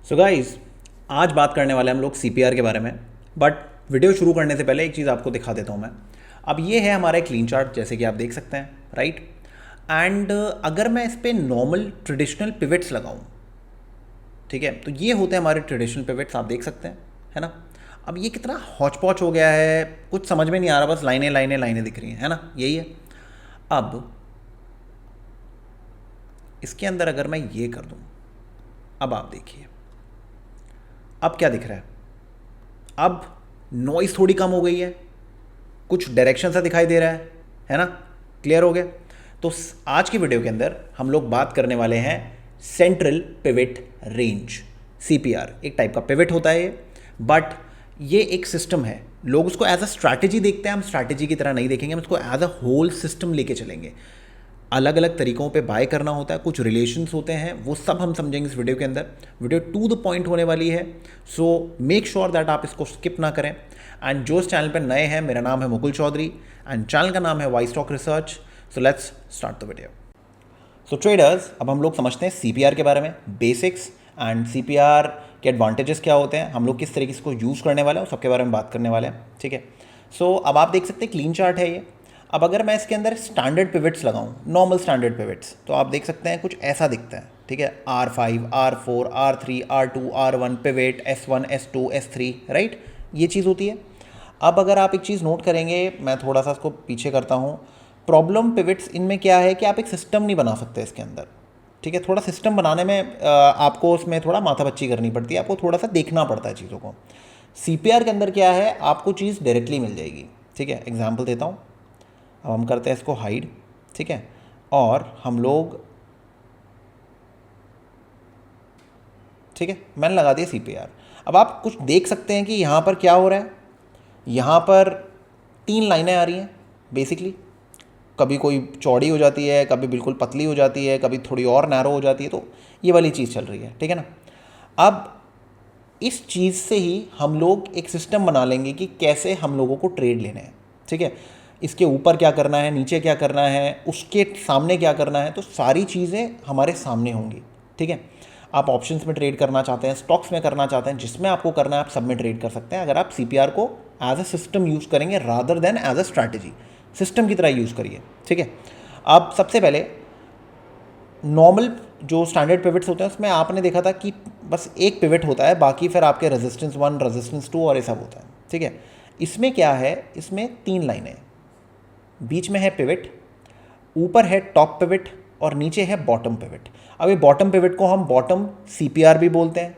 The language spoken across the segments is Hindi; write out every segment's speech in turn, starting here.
सो गाइस, आज बात करने वाले हम लोग सीपीआर के बारे में। बट वीडियो शुरू करने से पहले एक चीज़ आपको दिखा देता हूँ मैं। अब ये है हमारा एक क्लीन चार्ट, जैसे कि आप देख सकते हैं, राइट। एंड अगर मैं इस पर नॉर्मल ट्रेडिशनल पिवट्स लगाऊँ, ठीक है, तो ये होते हैं हमारे ट्रेडिशनल पिवट्स, आप देख सकते हैं, है ना। अब ये कितना हौच पौच हो गया है, कुछ समझ में नहीं आ रहा, बस लाइनें लाइनें लाइनें दिख रही हैं, है ना, यही है। अब इसके अंदर अगर मैं ये कर दूँ, अब आप देखिए, अब क्या दिख रहा है। अब नॉइस थोड़ी कम हो गई है, कुछ डायरेक्शन सा दिखाई दे रहा है ना। क्लियर हो गया। तो आज की वीडियो के अंदर हम लोग बात करने वाले हैं सेंट्रल पिवट रेंज, सीपीआर। एक टाइप का पिवट होता है ये, बट ये एक सिस्टम है। लोग उसको एज अ स्ट्रैटेजी देखते हैं, हम स्ट्रैटेजी की तरह नहीं देखेंगे, हम इसको एज अ होल सिस्टम लेके चलेंगे। अलग अलग तरीक़ों पे बाय करना होता है, कुछ रिलेशंस होते हैं, वो सब हम समझेंगे इस वीडियो के अंदर। वीडियो टू द पॉइंट होने वाली है, सो मेक श्योर दैट आप इसको स्किप ना करें। एंड जो इस चैनल पर नए हैं, मेरा नाम है मुकुल चौधरी एंड चैनल का नाम है Y stock research. So let's start the video. So traders, अब हम लोग समझते हैं सीपीआर के बारे में, बेसिक्स एंड सीपीआर के एडवांटेजेस क्या होते हैं, हम लोग किस तरीके से इसको यूज़ करने वाले हैं, उस सबके बारे में बात करने वाले हैं, ठीक है। सो अब आप देख सकते हैं क्लीन चार्ट है ये। अब अगर मैं इसके अंदर स्टैंडर्ड पिवट्स लगाऊं, नॉर्मल स्टैंडर्ड पिवट्स, तो आप देख सकते हैं कुछ ऐसा दिखता है, ठीक है। R5, R4, R3, R2, R1 pivot, S1, S2, S3, right, ये चीज़ होती है। अब अगर आप एक चीज़ नोट करेंगे, मैं थोड़ा सा इसको पीछे करता हूँ। प्रॉब्लम पिवट्स इनमें क्या है कि आप एक सिस्टम नहीं बना सकते इसके अंदर, ठीक है। थोड़ा सिस्टम बनाने में आपको उसमें थोड़ा माथापच्ची करनी पड़ती है, आपको थोड़ा सा देखना पड़ता है चीज़ों को। सीपीआर के अंदर क्या है, आपको चीज़ डायरेक्टली मिल जाएगी, ठीक है। एग्जाम्पल देता हूँ। अब हम करते हैं इसको हाइड, ठीक है, और हम लोग, ठीक है, मैंने लगा दिया सीपीआर। अब आप कुछ देख सकते हैं कि यहाँ पर क्या हो रहा है। यहाँ पर 3 लाइनें आ रही हैं बेसिकली, कभी कोई चौड़ी हो जाती है, कभी बिल्कुल पतली हो जाती है, कभी थोड़ी और नैरो हो जाती है, तो ये वाली चीज़ चल रही है, ठीक है ना। अब इस चीज़ से ही हम लोग एक सिस्टम बना लेंगे कि कैसे हम लोगों को ट्रेड लेने हैं, ठीक है। इसके ऊपर क्या करना है, नीचे क्या करना है, उसके सामने क्या करना है, तो सारी चीज़ें हमारे सामने होंगी, ठीक है। आप ऑप्शंस में ट्रेड करना चाहते हैं, स्टॉक्स में करना चाहते हैं, जिसमें आपको करना है आप सब में ट्रेड कर सकते हैं, अगर आप सीपीआर को एज अ सिस्टम यूज़ करेंगे rather than as a strategy. System की तरह यूज़ करिए, ठीक है। अब सबसे पहले नॉर्मल जो स्टैंडर्ड पिवट्स होते हैं उसमें आपने देखा था कि बस एक पिवट होता है, बाकी फिर आपके रेजिस्टेंस 1, रेजिस्टेंस 2 और ये सब होता है, ठीक है। इसमें क्या है, इसमें 3 लाइनें, बीच में है पिवट, ऊपर है टॉप पिवट और नीचे है बॉटम पिवट। अब ये बॉटम पिवट को हम बॉटम सीपीआर भी बोलते हैं,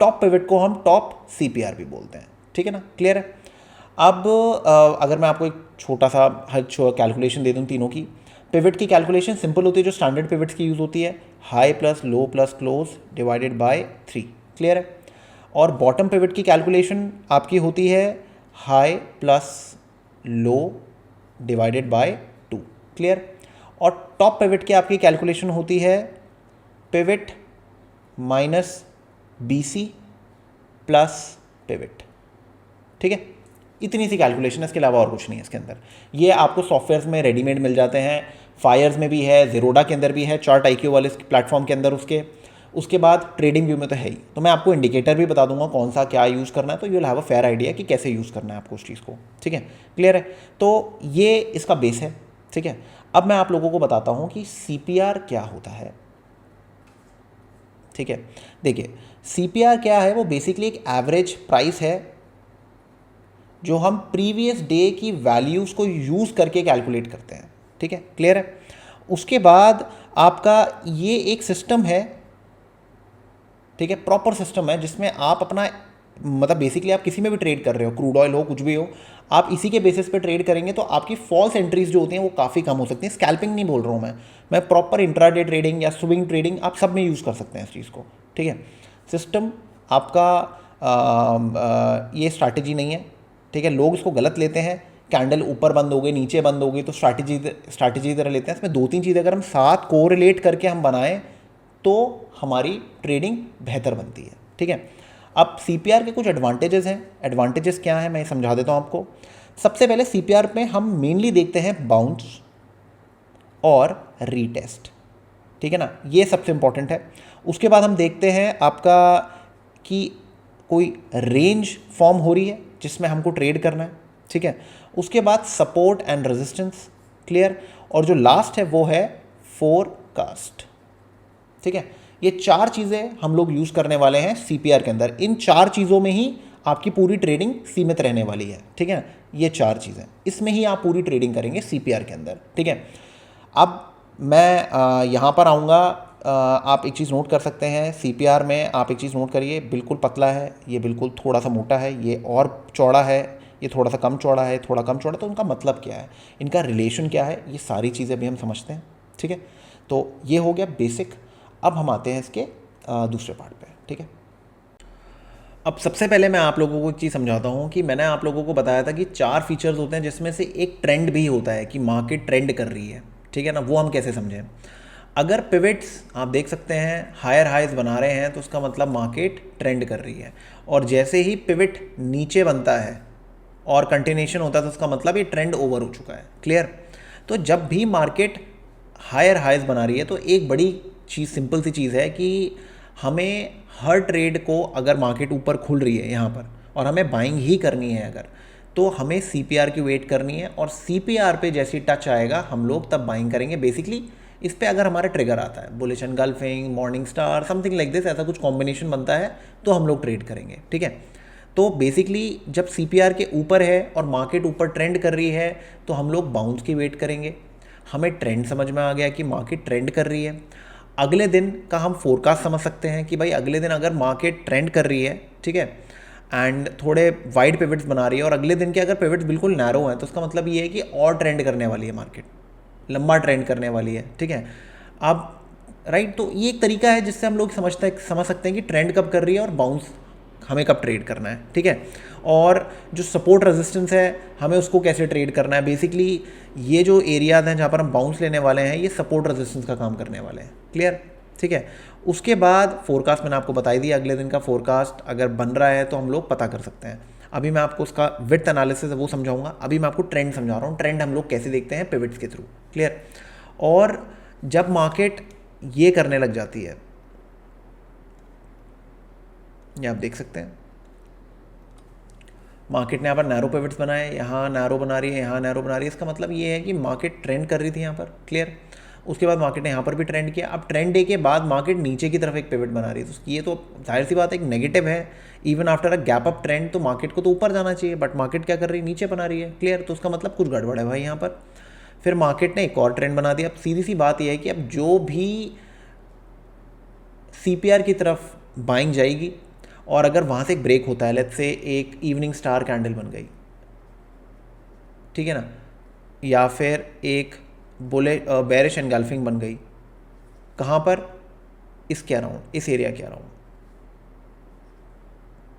टॉप पिवट को हम टॉप सीपीआर भी बोलते हैं, ठीक है ना, क्लियर है। अब अगर मैं आपको एक छोटा सा कैलकुलेशन दे दूं तीनों की, पिवट की कैलकुलेशन सिंपल होती है, जो स्टैंडर्ड पिवट्स की यूज़ होती है, high plus low plus close divided by 3, clear है। और बॉटम पिवट की कैलकुलेशन आपकी होती है high plus low divided by 2, clear. और टॉप पिवट की आपकी कैलकुलेशन होती है pivot minus BC plus pivot, ठीक है। इतनी सी कैलकुलेशन है, इसके अलावा और कुछ नहीं है इसके अंदर। ये आपको सॉफ्टवेयर्स में रेडीमेड मिल जाते हैं, फायर्स में भी है, ज़ीरोडा के अंदर भी है, चार्ट IQ वाले प्लेटफॉर्म के अंदर उसके बाद ट्रेडिंग व्यू में तो है ही। तो मैं आपको इंडिकेटर भी बता दूंगा कौन सा क्या यूज़ करना है, तो you will have a fair idea कि कैसे यूज़ करना है आपको उस चीज़ को, ठीक है, क्लियर है। तो ये इसका बेस है, ठीक है। अब मैं आप लोगों को बताता हूँ कि सीपीआर क्या होता है, ठीक है। देखिए, सीपीआर क्या है, वो बेसिकली एक एवरेज प्राइस है जो हम प्रीवियस डे की वैल्यूज़ को यूज़ करके कैलकुलेट करते हैं, ठीक है, क्लियर है। उसके बाद आपका ये एक सिस्टम है, ठीक है, प्रॉपर सिस्टम है, जिसमें आप अपना, मतलब बेसिकली आप किसी में भी ट्रेड कर रहे हो, क्रूड ऑयल हो, कुछ भी हो, आप इसी के बेसिस पे ट्रेड करेंगे तो आपकी फॉल्स एंट्रीज जो होती हैं वो काफ़ी कम हो सकती हैं। स्कैल्पिंग नहीं बोल रहा हूँ मैं प्रॉपर इंट्राडे ट्रेडिंग या स्विंग ट्रेडिंग आप सब में यूज़ कर सकते हैं इस चीज़ को, ठीक है। सिस्टम आपका ये स्ट्रैटेजी नहीं है, ठीक है। लोग इसको गलत लेते हैं, कैंडल ऊपर बंद हो गई, नीचे बंद हो गई तो स्ट्रैटेजी तरह लेते हैं। इसमें 2-3 चीज़ें अगर हम साथ कोरिलेट करके हम बनाएं तो हमारी ट्रेडिंग बेहतर बनती है, ठीक है। अब सीपीआर के कुछ एडवांटेजेस हैं। एडवांटेजेस क्या हैं, मैं समझा देता हूँ आपको। सबसे पहले सीपीआर में हम मेनली देखते हैं बाउंस और रीटेस्ट, ठीक है ना, ये सबसे इंपॉर्टेंट है। उसके बाद हम देखते हैं आपका कि कोई रेंज फॉर्म हो रही है जिसमें हमको ट्रेड करना है, ठीक है। उसके बाद सपोर्ट एंड रेजिस्टेंस, क्लियर। और जो लास्ट है वो है फोरकास्ट, ठीक है। ये 4 चीज़ें हम लोग यूज़ करने वाले हैं सीपीआर के अंदर। इन 4 चीज़ों में ही आपकी पूरी ट्रेडिंग सीमित रहने वाली है, ठीक है। ये 4 चीज़ें, इसमें ही आप पूरी ट्रेडिंग करेंगे सीपीआर के अंदर, ठीक है। अब मैं यहाँ पर आऊँगा। आप एक चीज़ नोट कर सकते हैं सीपीआर में, आप एक चीज़ नोट करिए, बिल्कुल पतला है, ये बिल्कुल थोड़ा सा मोटा है, ये और चौड़ा है, ये थोड़ा सा कम चौड़ा है, थोड़ा कम चौड़ा। तो उनका मतलब क्या है, इनका रिलेशन क्या है, ये सारी चीज़ें भी हम समझते हैं, ठीक है। तो ये हो गया बेसिक। अब हम आते हैं इसके दूसरे पार्ट पे, ठीक है। अब सबसे पहले मैं आप लोगों को एक चीज़ समझाता हूँ कि मैंने आप लोगों को बताया था कि 4 फीचर्स होते हैं जिसमें से एक ट्रेंड भी होता है कि मार्केट ट्रेंड कर रही है, ठीक है ना। वो हम कैसे समझें। अगर पिवट्स आप देख सकते हैं हायर हाइज बना रहे हैं तो उसका मतलब मार्केट ट्रेंड कर रही है, और जैसे ही पिवट नीचे बनता है और कंटिन्यूशन होता है तो उसका मतलब ये ट्रेंड ओवर हो चुका है, क्लियर। तो जब भी मार्केट हायर हाइज बना रही है तो एक बड़ी चीज़, सिंपल सी चीज़ है कि हमें हर ट्रेड को, अगर मार्केट ऊपर खुल रही है यहाँ पर और हमें बाइंग ही करनी है अगर, तो हमें सीपीआर की वेट करनी है, और सीपीआर पे जैसे टच आएगा हम लोग तब बाइंग करेंगे। बेसिकली इस पे अगर हमारा ट्रिगर आता है, bullish engulfing, morning star, something like this, ऐसा कुछ कॉम्बिनेशन बनता है तो हम लोग ट्रेड करेंगे, ठीक है। तो बेसिकली जब सीपीआर के ऊपर है और मार्केट ऊपर ट्रेंड कर रही है तो हम लोग बाउंस की वेट करेंगे। हमें ट्रेंड समझ में आ गया कि मार्केट ट्रेंड कर रही है। अगले दिन का हम फोरकास्ट समझ सकते हैं कि भाई अगले दिन अगर मार्केट ट्रेंड कर रही है, ठीक है, एंड थोड़े वाइड पिवट्स बना रही है, और अगले दिन के अगर पिवट्स बिल्कुल नैरो हैं तो उसका मतलब ये है कि और ट्रेंड करने वाली है मार्केट, लंबा ट्रेंड करने वाली है, ठीक है। अब राइट, तो ये एक तरीका है जिससे हम लोग समझ सकते हैं कि ट्रेंड कब कर रही है और बाउंस हमें कब ट्रेड करना है, ठीक है। और जो सपोर्ट रेजिस्टेंस है हमें उसको कैसे ट्रेड करना है। बेसिकली ये जो एरियाज हैं जहाँ पर हम बाउंस लेने वाले हैं ये सपोर्ट रेजिस्टेंस का काम करने वाले हैं, क्लियर, ठीक है। उसके बाद फोरकास्ट मैंने आपको बताई दी, अगले दिन का फोरकास्ट अगर बन रहा है तो हम लोग पता कर सकते हैं। अभी मैं आपको उसका विड्थ एनालिसिस है वो समझाऊंगा, अभी मैं आपको ट्रेंड समझा रहा हूँ। ट्रेंड हम लोग कैसे देखते हैं, पिवट्स के थ्रू, क्लियर। और जब मार्केट ये करने लग जाती है, ये आप देख सकते हैं मार्केट ने यहाँ पर नैरो पिवट्स बनाए, यहाँ नैरो बना रही है, यहाँ नैरो बना रही है, इसका मतलब ये है कि मार्केट ट्रेंड कर रही थी यहाँ पर, क्लियर। उसके बाद मार्केट ने यहाँ पर भी ट्रेंड किया। अब ट्रेंड डे के बाद मार्केट नीचे की तरफ एक पिवट बना रही है, तो ये तो जाहिर सी बात है एक नेगेटिव है। Even after a gap up trend तो मार्केट को तो ऊपर जाना चाहिए, बट मार्केट क्या कर रही है, नीचे बना रही है, क्लियर। तो उसका मतलब कुछ गड़बड़ है भाई यहाँ पर। फिर मार्केट ने एक और ट्रेंड बना दिया। अब सीधी सी बात यह है कि अब जो भी सीपीआर की तरफ बाइंग जाएगी और अगर वहाँ से एक ब्रेक होता है, लेट्स से एक इवनिंग स्टार कैंडल बन गई, ठीक है ना, या फिर एक बेरिश एनगल्फिंग बन गई, कहाँ पर, इसके अराउंड, इस एरिया के अराउंड,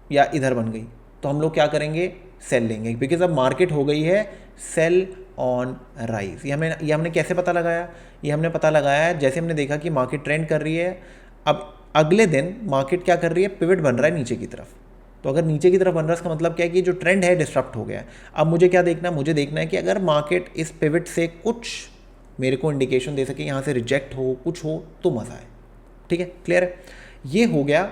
या इधर बन गई, तो हम लोग क्या करेंगे, सेल लेंगे, बिकॉज अब मार्केट हो गई है सेल ऑन राइज। ये हमने कैसे पता लगाया, ये हमने पता लगाया है जैसे हमने देखा कि मार्केट ट्रेंड कर रही है। अब अगले दिन मार्केट क्या कर रही है, पिवट बन रहा है नीचे की तरफ। तो अगर नीचे की तरफ बन रहा है इसका मतलब क्या है कि जो ट्रेंड है डिस्टर्ब हो गया है। अब मुझे क्या देखना है, मुझे देखना है कि अगर मार्केट इस पिवट से कुछ मेरे को इंडिकेशन दे सके, यहाँ से रिजेक्ट हो, कुछ हो, तो मज़ा है, ठीक है, क्लियर है। ये हो गया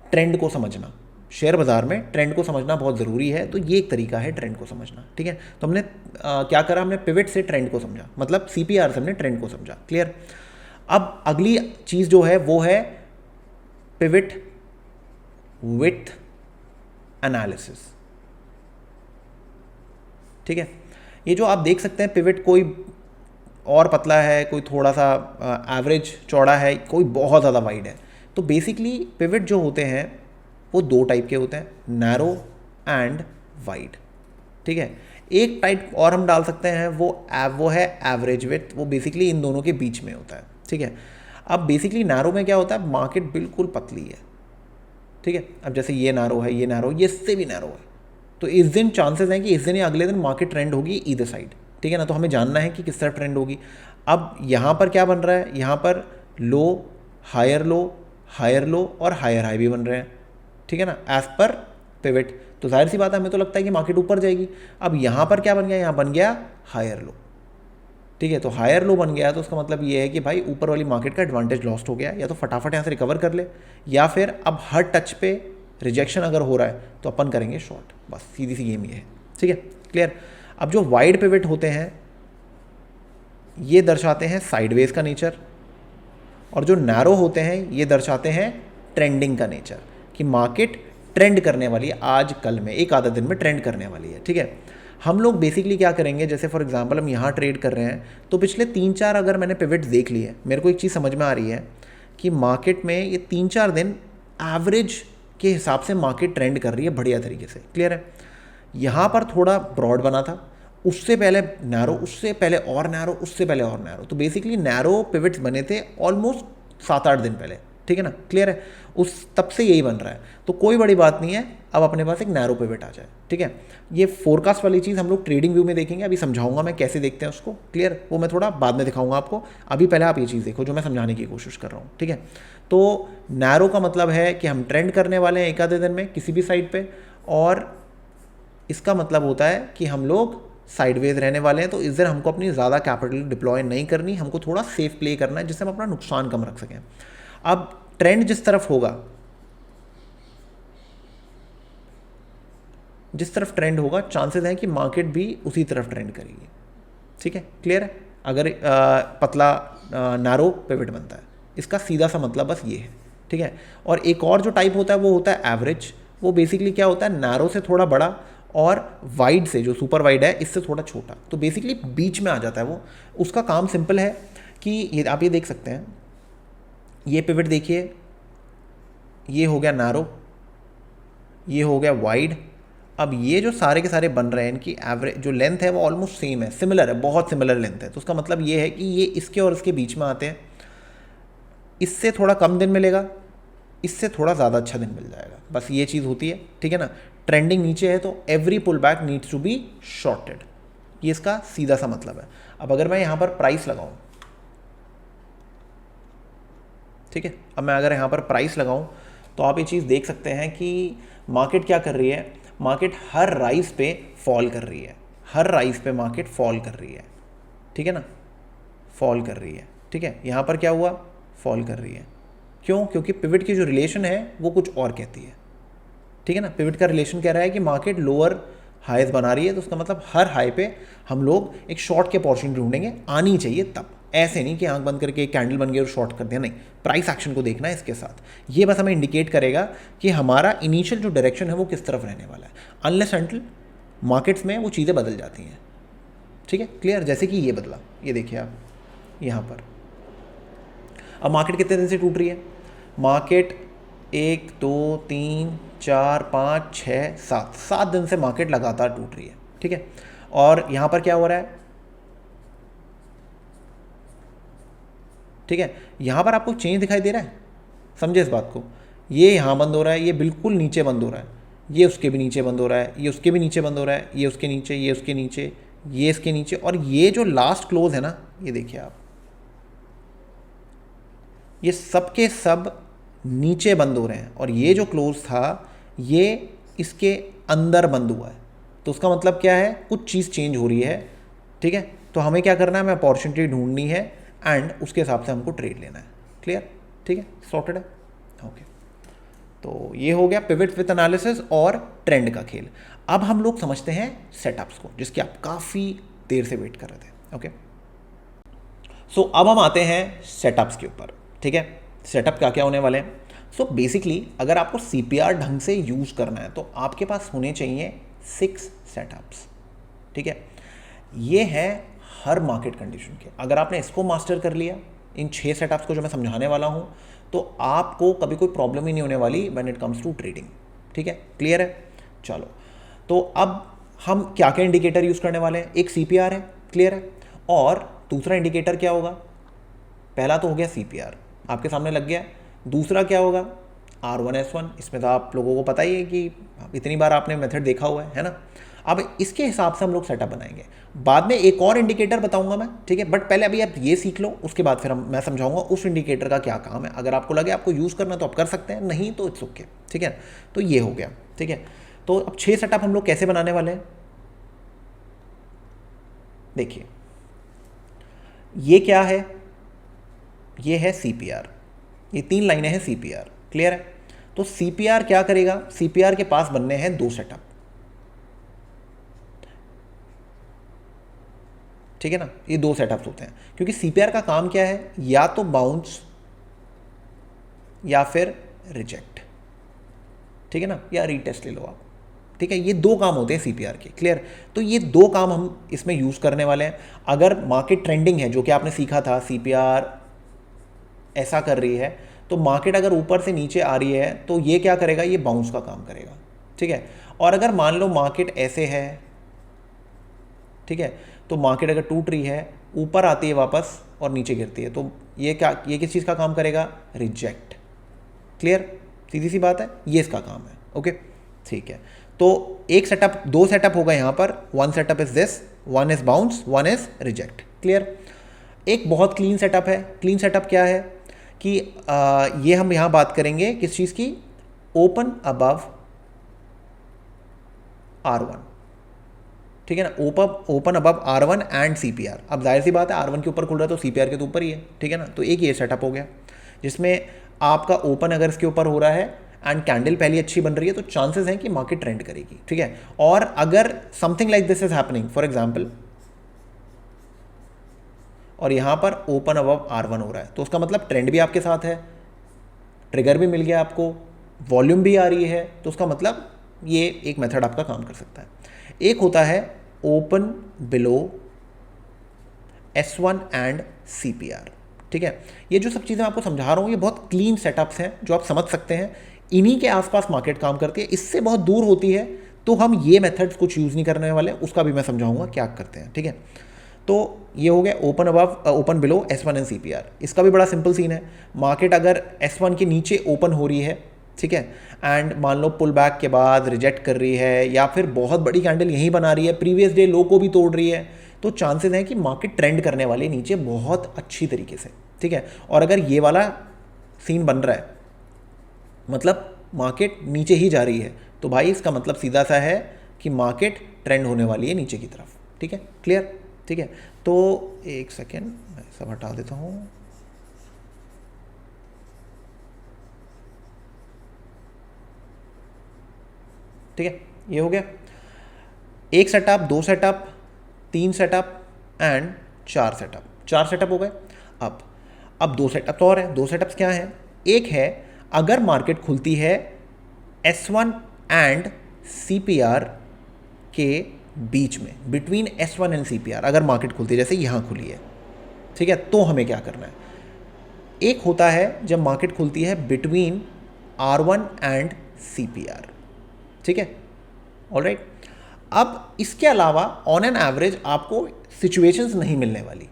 ट्रेंड को समझना। शेयर बाजार में ट्रेंड को समझना बहुत ज़रूरी है, तो ये एक तरीका है ट्रेंड को समझना, ठीक है। तो हमने क्या करा, हमने पिवट से ट्रेंड को समझा, मतलब सीपीआर से हमने ट्रेंड को समझा, क्लियर। अब अगली चीज़ जो है वो है पिवट विड्थ एनालिसिस, ठीक है। ये जो आप देख सकते हैं पिवट, कोई और पतला है, कोई थोड़ा सा एवरेज चौड़ा है, कोई बहुत ज़्यादा वाइड है। तो बेसिकली पिवट जो होते हैं वो 2 टाइप के होते हैं, नैरो एंड वाइड, ठीक है। एक टाइप और हम डाल सकते हैं, वो है एवरेज विड्थ, वो बेसिकली इन दोनों के बीच में होता है, ठीक है। अब बेसिकली नैरो में क्या होता है, मार्केट बिल्कुल पतली है, ठीक है। अब जैसे ये नैरो है, ये नैरो, ये इससे भी नैरो है, तो इस दिन चांसेस हैं कि इस दिन या अगले दिन मार्केट ट्रेंड होगी ईदर साइड, ठीक है ना। तो हमें जानना है कि किस तरह ट्रेंड होगी। अब यहाँ पर क्या बन रहा है, यहाँ पर लो, हायर लो, हायर लो और हायर हाई भी बन रहे हैं, ठीक है ना, एज पर पिवट। तो जाहिर सी बात है, हमें तो लगता है कि मार्केट ऊपर जाएगी। अब यहाँ पर क्या बन गया, यहाँ बन गया हायर लो, ठीक है। तो हायर लो बन गया तो उसका मतलब ये है कि भाई ऊपर वाली मार्केट का एडवांटेज लॉस्ट हो गया, या तो फटाफट यहाँ से रिकवर कर ले, या फिर अब हर टच पे रिजेक्शन अगर हो रहा है तो अपन करेंगे शॉर्ट, बस सीधी सी गेम ये है, ठीक है, क्लियर। अब जो वाइड पिवट होते हैं ये दर्शाते हैं साइडवेज का नेचर, और जो नैरो होते हैं ये दर्शाते हैं ट्रेंडिंग का नेचर, कि मार्केट ट्रेंड करने वाली है, आज कल में एक आधा दिन में ट्रेंड करने वाली है, ठीक है। हम लोग बेसिकली क्या करेंगे, जैसे फॉर एग्जांपल हम यहाँ ट्रेड कर रहे हैं तो पिछले 3-4 अगर मैंने पिवट देख लिए, मेरे को एक चीज़ समझ में आ रही है कि मार्केट में ये 3-4 दिन एवरेज के हिसाब से मार्केट ट्रेंड कर रही है बढ़िया तरीके से, क्लियर है। यहाँ पर थोड़ा ब्रॉड बना था, उससे पहले नैरो, उससे पहले और नैरो, उससे पहले और नैरो, तो बेसिकली नैरो पिवट्स बने थे ऑलमोस्ट 7-8 दिन पहले, ठीक है ना, क्लियर है। उस तब से यही बन रहा है, तो कोई बड़ी बात नहीं है, अब अपने पास एक नैरो पिवट आ जाए, ठीक है। ये फोरकास्ट वाली चीज़ हम लोग ट्रेडिंग व्यू में देखेंगे, अभी समझाऊंगा मैं कैसे देखते हैं उसको, क्लियर, वो मैं थोड़ा बाद में दिखाऊंगा आपको, अभी पहले आप ये चीज़ देखो जो मैं समझाने की कोशिश कर रहा हूँ, ठीक है। तो नैरो का मतलब है कि हम ट्रेंड करने वाले हैं एक आधे दिन में किसी भी साइड पर, और इसका मतलब होता है कि हम लोग साइडवेज रहने वाले हैं, तो इस दिन हमको अपनी ज़्यादा कैपिटल डिप्लॉय नहीं करनी, हमको थोड़ा सेफ प्ले करना है जिससे हम अपना नुकसान कम रख सकें। अब ट्रेंड जिस तरफ होगा, जिस तरफ ट्रेंड होगा चांसेस हैं कि मार्केट भी उसी तरफ ट्रेंड करेगी, ठीक है, क्लियर है। अगर पतला नैरो पिवट बनता है, इसका सीधा सा मतलब बस ये है, ठीक है। और एक और जो टाइप होता है वो होता है एवरेज, वो बेसिकली क्या होता है, नैरो से थोड़ा बड़ा और वाइड से, जो सुपर वाइड है इससे थोड़ा छोटा, तो बेसिकली बीच में आ जाता है वो। उसका काम सिंपल है कि ये आप ये देख सकते हैं, ये पिवट देखिए, ये हो गया नैरो, ये हो गया वाइड। अब ये जो सारे के सारे बन रहे हैं, इनकी एवरेज जो लेंथ है वो ऑलमोस्ट सेम है, सिमिलर है, बहुत सिमिलर लेंथ है, तो उसका मतलब ये है कि ये इसके और इसके बीच में आते हैं। इससे थोड़ा कम दिन मिलेगा, इससे थोड़ा ज़्यादा अच्छा दिन मिल जाएगा, बस ये चीज़ होती है, ठीक है ना। ट्रेंडिंग नीचे है तो every pull back needs to be shorted, ये इसका सीधा सा मतलब है। अब अगर मैं यहाँ पर प्राइस लगाऊं, ठीक है, अब मैं अगर यहाँ पर प्राइस लगाऊं तो आप ये चीज़ देख सकते हैं कि मार्केट क्या कर रही है, मार्केट हर राइज पे फॉल कर रही है, हर राइज पे मार्केट फॉल कर रही है, ठीक है ना, फॉल कर रही है, ठीक है। यहाँ पर क्या हुआ, फॉल कर रही है, क्यों, क्योंकि पिवट की जो रिलेशन है वो कुछ और कहती है, ठीक है ना। पिवट का रिलेशन कह रहा है कि मार्केट लोअर हाईज बना रही है, तो उसका मतलब हर हाई पे हम लोग एक शॉर्ट के अपॉर्चुनिटी ढूंढेंगे, आनी चाहिए तब, ऐसे नहीं कि आंख बंद करके एक कैंडल बन गई और शॉर्ट कर दिया, नहीं, प्राइस एक्शन को देखना है इसके साथ। ये बस हमें इंडिकेट करेगा कि हमारा इनिशियल जो डायरेक्शन है वो किस तरफ रहने वाला है, अनलेस अनटिल मार्केट्स में वो चीज़ें बदल जाती हैं, ठीक है, क्लियर। जैसे कि ये बदला, ये देखिए आप यहाँ पर, अब मार्केट कितने दिन से टूट रही है, मार्केट 1 2 3 4 5 6 7 दिन से मार्केट लगातार टूट रही है, ठीक है। और यहाँ पर क्या हो रहा है, ठीक है, यहाँ पर आपको चेंज दिखाई दे रहा है, समझे इस बात को, ये यहाँ बंद हो रहा है, ये बिल्कुल नीचे बंद हो रहा है, ये उसके भी नीचे बंद हो रहा है, ये उसके भी नीचे बंद हो रहा है, ये उसके नीचे, ये उसके नीचे, ये इसके नीचे, और ये जो लास्ट क्लोज है ना, ये देखिए आप, ये सब के सब नीचे बंद हो रहे हैं, और ये जो क्लोज था ये इसके अंदर बंद हुआ है, तो उसका मतलब क्या है, कुछ चीज़ चेंज हो रही है, ठीक है। तो हमें क्या करना है, हमें अपॉर्चुनिटी ढूंढनी है एंड उसके हिसाब से हमको ट्रेड लेना है, क्लियर, ठीक है, सॉर्टेड है, ओके। तो ये हो गया पिवट विथ एनालिसिस और ट्रेंड का खेल। अब हम लोग समझते हैं सेटअप्स को, जिसकी आप काफ़ी देर से वेट कर रहे थे, ओके। सो अब हम आते हैं सेटअप्स के ऊपर, ठीक है। सेटअप क्या क्या होने वाले हैं, सो बेसिकली अगर आपको CPR ढंग से यूज़ करना है तो आपके पास होने चाहिए 6 सेटअप्स, ठीक है। ये है हर मार्केट कंडीशन के, अगर आपने इसको मास्टर कर लिया, इन 6 सेटअप्स को जो मैं समझाने वाला हूँ, तो आपको कभी कोई प्रॉब्लम ही नहीं होने वाली when it comes to trading, ठीक है, क्लियर है। चलो, तो अब हम क्या क्या इंडिकेटर यूज़ करने वाले हैं, एक CPR है, क्लियर है, और दूसरा इंडिकेटर क्या होगा, पहला तो हो गया CPR, आपके सामने लग गया, दूसरा क्या होगा R1S1, इसमें तो आप लोगों को पता ही है कि इतनी बार आपने मेथड देखा हुआ है ना। अब इसके हिसाब से हम लोग सेटअप बनाएंगे, बाद में एक और इंडिकेटर बताऊंगा मैं, ठीक है, बट पहले अभी आप ये सीख लो, उसके बाद फिर मैं समझाऊंगा उस इंडिकेटर का क्या काम है। अगर आपको लगे आपको यूज़ करना तो आप कर सकते हैं, नहीं तो इट्स ओके, ठीक है। तो ये हो गया, ठीक है। तो अब 6 सेटअप हम लोग कैसे बनाने वाले हैं, देखिए, ये क्या है, ये है CPR, ये 3 लाइनें हैं CPR, क्लियर है। तो CPR क्या करेगा, CPR के पास बनने हैं दो सेटअप, ठीक है ना, ये दो सेटअप्स होते हैं, क्योंकि CPR का काम क्या है, या तो बाउंस या फिर रिजेक्ट, ठीक है ना, या रीटेस्ट ले लो आप, ठीक है, ये दो काम होते हैं CPR के, क्लियर। तो ये दो काम हम इसमें यूज़ करने वाले हैं। अगर मार्केट ट्रेंडिंग है, जो कि आपने सीखा था, CPR ऐसा कर रही है, तो मार्केट अगर ऊपर से नीचे आ रही है तो ये क्या करेगा, ये बाउंस का काम करेगा, ठीक है। और अगर मान लो मार्केट ऐसे है, ठीक है, तो मार्केट अगर टूट रही है, ऊपर आती है वापस और नीचे गिरती है, तो ये क्या, ये किस चीज़ का काम करेगा, रिजेक्ट, क्लियर, सीधी सी बात है, ये इसका काम है, ओके, ठीक है। तो एक सेटअप, दो सेटअप होगा यहाँ पर, one setup is this, one is bounce, one is reject, clear. एक बहुत क्लीन सेटअप है। क्लीन सेटअप क्या है कि ये हम यहाँ बात करेंगे किस चीज़ की, ओपन अबव R1, ठीक है ना, open above R1 and CPR। अब जाहिर सी बात है, R1 के ऊपर खुल रहा है तो CPR के तो ऊपर ही है, ठीक है ना। तो एक ये सेटअप हो गया जिसमें आपका ओपन अगर इसके ऊपर हो रहा है एंड कैंडल पहली अच्छी बन रही है, तो चांसेस हैं कि मार्केट ट्रेंड करेगी, ठीक है। और अगर something like this is happening, for example, और यहाँ पर ओपन अबव R1 हो रहा है, तो उसका मतलब ट्रेंड भी आपके साथ है, ट्रिगर भी मिल गया आपको, वॉल्यूम भी आ रही है, तो उसका मतलब ये एक मेथड आपका काम कर सकता है। एक होता है open below S1 and CPR, ठीक है। ये जो सब चीज़ें आपको समझा रहा हूँ, ये बहुत क्लीन सेटअप्स हैं जो आप समझ सकते हैं, इन्हीं के आसपास मार्केट काम करती है, इससे बहुत दूर होती है तो हम ये मेथड्स कुछ यूज़ नहीं करने वाले, उसका भी मैं समझाऊंगा क्या करते हैं, ठीक है। तो ये हो गया open above, open below S1 and CPR। इसका भी बड़ा सिंपल सीन है, मार्केट अगर S1 के नीचे ओपन हो रही है, ठीक है, एंड मान लो पुल बैक के बाद रिजेक्ट कर रही है, या फिर बहुत बड़ी कैंडल यहीं बना रही है, प्रीवियस डे लो को भी तोड़ रही है, तो चांसेस हैं कि मार्केट ट्रेंड करने वाले नीचे बहुत अच्छी तरीके से, ठीक है। और अगर ये वाला सीन बन रहा है, मतलब मार्केट नीचे ही जा रही है, तो भाई इसका मतलब सीधा सा है कि मार्केट ट्रेंड होने वाली है नीचे की तरफ, ठीक है, क्लियर, ठीक है। तो एक सेकेंड मैं सब हटा देता हूँ, ठीक है, ये हो गया एक सेटअप, दो सेटअप, तीन सेटअप एंड चार सेटअप, चार सेटअप हो गए। अब दो सेटअप तो और है। दो सेटअप्स क्या हैं, एक है अगर मार्केट खुलती है S1 एंड CPR के बीच में, बिटवीन S1 एंड CPR अगर मार्केट खुलती है, जैसे यहाँ खुली है, ठीक है, तो हमें क्या करना है। एक होता है जब मार्केट खुलती है बिटवीन R1 एंड CPR, ठीक है, ऑलराइट। अब इसके अलावा ऑन एन एवरेज आपको सिचुएशंस नहीं मिलने वाली,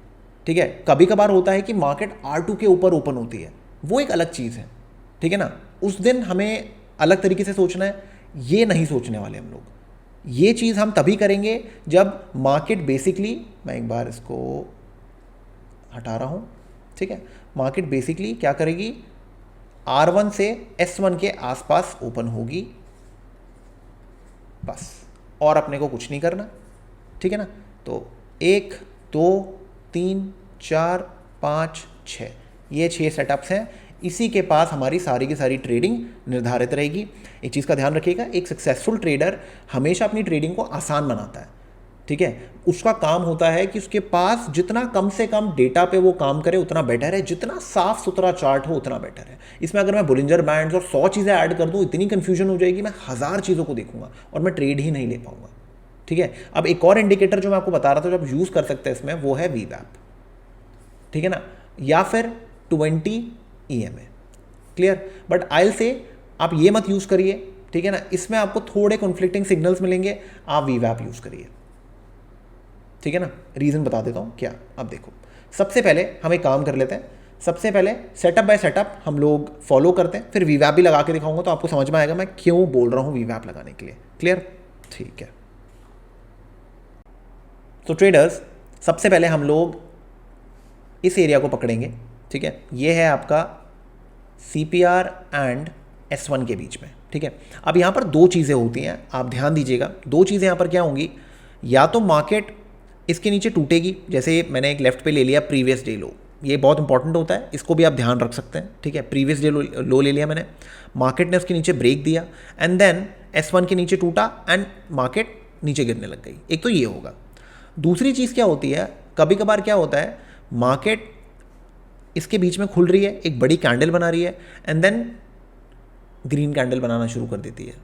ठीक है। कभी कभार होता है कि मार्केट R2 के ऊपर ओपन होती है, वो एक अलग चीज़ है, ठीक है ना, उस दिन हमें अलग तरीके से सोचना है, ये नहीं सोचने वाले हम लोग। ये चीज़ हम तभी करेंगे जब मार्केट बेसिकली, मैं एक बार इसको हटा रहा हूँ, ठीक है, मार्केट बेसिकली क्या करेगी, R1 से S1 के आसपास ओपन होगी, बस, और अपने को कुछ नहीं करना, ठीक है ना। तो 1 2 3 4 5 6, ये 6 सेटअप्स हैं, इसी के पास हमारी सारी की सारी ट्रेडिंग निर्धारित रहेगी। एक चीज़ का ध्यान रखिएगा, एक सक्सेसफुल ट्रेडर हमेशा अपनी ट्रेडिंग को आसान बनाता है, ठीक है। उसका काम होता है कि उसके पास जितना कम से कम डेटा पे वो काम करे उतना बेटर है, जितना साफ सुथरा चार्ट हो उतना बेटर है। इसमें अगर मैं बोलिंजर बैंड्स और 100 चीज़ें ऐड कर दूँ, इतनी कन्फ्यूजन हो जाएगी, मैं 1000 चीज़ों को देखूंगा और मैं ट्रेड ही नहीं ले पाऊंगा, ठीक है। अब एक और इंडिकेटर जो मैं आपको बता रहा था जो आप यूज़ कर सकते हैं इसमें, वो है VWAP, ठीक है ना, या फिर 20 EMA, क्लियर। बट आई से आप ये मत यूज़ करिए, ठीक है ना, इसमें आपको थोड़े कॉन्फ्लिक्टिंग सिग्नल्स मिलेंगे, आप VWAP यूज़ करिए, ठीक है ना। रीज़न बता देता हूँ क्या। अब देखो, सबसे पहले हम एक काम कर लेते हैं, सबसे पहले सेटअप बाय सेटअप हम लोग फॉलो करते हैं, फिर VWAP भी लगा के दिखाऊंगा तो आपको समझ में आएगा मैं क्यों बोल रहा हूँ VWAP लगाने के लिए, क्लियर, ठीक है। तो ट्रेडर्स, सबसे पहले हम लोग इस एरिया को पकड़ेंगे, ठीक है, ये है आपका CPR एंड S1 के बीच में, ठीक है। अब यहाँ पर दो चीज़ें होती हैं, आप ध्यान दीजिएगा, दो चीज़ें यहाँ पर क्या होंगी, या तो मार्केट इसके नीचे टूटेगी, जैसे मैंने एक लेफ्ट पे ले लिया प्रीवियस डे लो, ये बहुत इंपॉर्टेंट होता है, इसको भी आप ध्यान रख सकते हैं, ठीक है। प्रीवियस डे लो ले लिया मैंने, मार्केट ने उसके नीचे ब्रेक दिया एंड देन S1 के नीचे टूटा एंड मार्केट नीचे गिरने लग गई। एक तो ये होगा। दूसरी चीज़ क्या होती है, कभी कभार क्या होता है, मार्केट इसके बीच में खुल रही है, एक बड़ी कैंडल बना रही है एंड देन ग्रीन कैंडल बनाना शुरू कर देती है,